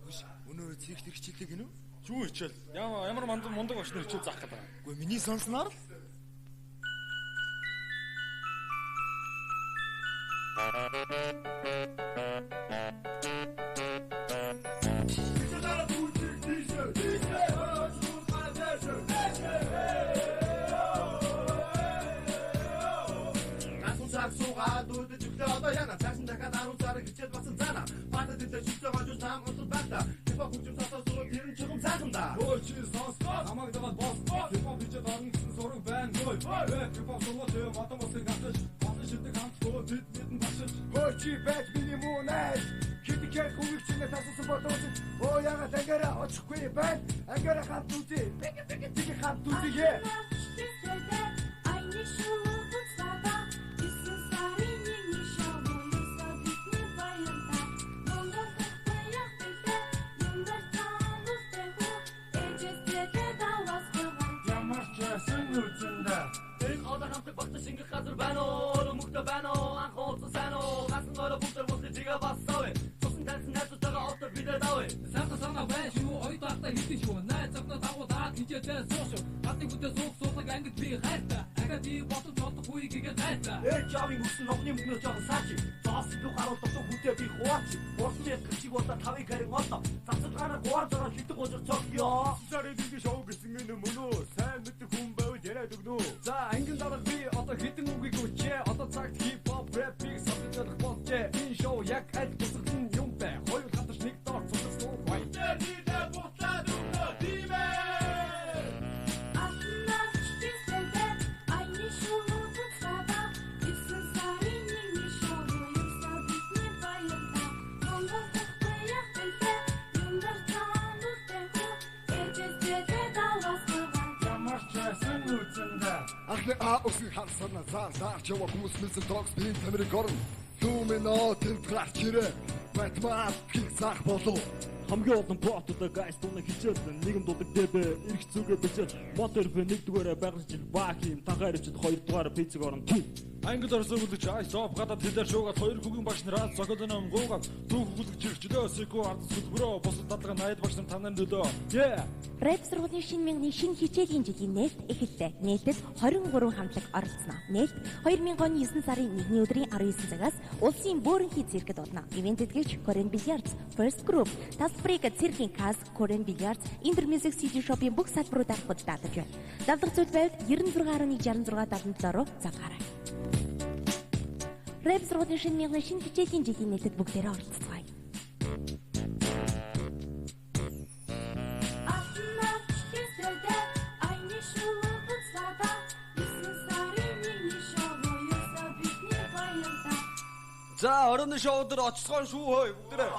Өнөө зэрэг хичээлээ гинөө? Юу хичээл? Ямар мундаг очны хичээл заах гэдэг. Үгүй миний сонсноор л. Суугаад үүдэж өглөө одоо яна цаасан дахиад 10 сар хичээл басан заана баатад энэ шүтээ гож сам унтал байна хипхоп хүчтэй татсан сураг тэр нь чухам цаасанда өө чи сонсгоо хамаг даваад босгоо хипхоп хичээл орно гэсэн сураг байна өө хипхоп сургууль юм одоо мосыг гатаж басан шилдэг хамтдаа тэдэн башиж өө чи бэт минимум найс хитикээр хүнийг чинээ тассан бодож өө яга дагара очихгүй байна агара хамт үзье бэг хамт үзье Багтаж ингэх газар байна уу? Мөхтө байна уу? Анх уулзсан сайн уу? Гасан ороо бүгд мөхтө чигээ бассавэ. Цусан таньсан найзтайгаа отор бидээ давэ. Санаа байна шүү. Ойд ахта хийдэж шүү. Найз завтаа дагуулаад хичээдээ суушуу. Хатыг бүтээ суух ангид би хайрта. Ага би ботод бодохгүй гээ хайрта. Чавын хүсэн ногны мөнгнөө жоо саач. Зоос руу гараад тото бүтээ би хуваач. Уртны гэрчиг болоо тавыг харин олно. Цацалгаараа гуар зураг хитэг гожор цогёо. Сарэ би шоу гэсэн юм мөн үү? Сайн мэддэг хүн байвал яриад өгнө. За ангин дараа би одоо хитэн үгийг өчээ одоо цагт хипхоп рэп биг сабтах болжээ энэ шоу яг аль тусган юм бэ хоёр хатаж нэг доор цуцсан бай дэ буцаад өгнө димэ Ахны усыг харсана заа чава хүмүүс мэдсэн токс би тамирыг орно. Lumino температур чирэ. Батмаа пик зах болов. Хамгийн олон боттой гайс туна хичээл нэгэн дудаг дэбэ эрх зүгээ бичээд мотор бэ нэгдүгээрээ байгалж баахим тахаарчд хоёрдугаар пиццэг орон англи орсон үлдэж айсоп гадаад хэлээр шуугаад хоёр хүүгийн багш нараас зогоодон гуугаад түүх хүлгэж ирчдөө секу ард сүлбрөө босод дадлага найд багш нар танаар нөлөө. Рэп сургуулийн шинэ мянганы шинэ хичээлийн жилийн нээлт эхэллээ. Нээлтэд 23 хамтлаг оролцсноо. Нээлт 2000 оны 9 сарын 1-ний өдрийн 19 цагаас улсын бөөрөнхий циркэд болно. Ивент эдгэж Korean Billiards, First Group, Tasprika циркийн кас, Korean Billiards, Inter Music CD Shop-ийн бүх салбаруудаар худалдааж байна. Давлах зүйл байвал 96.6677 руу завхаарай. Рэп сургуулийн шинэ мянганы шинэ хичээлийн жилийн нээлтэд бүгдээрээ оролцгоё. За орон шоудэр оцгоон шүү хөөе бүгдээрээ.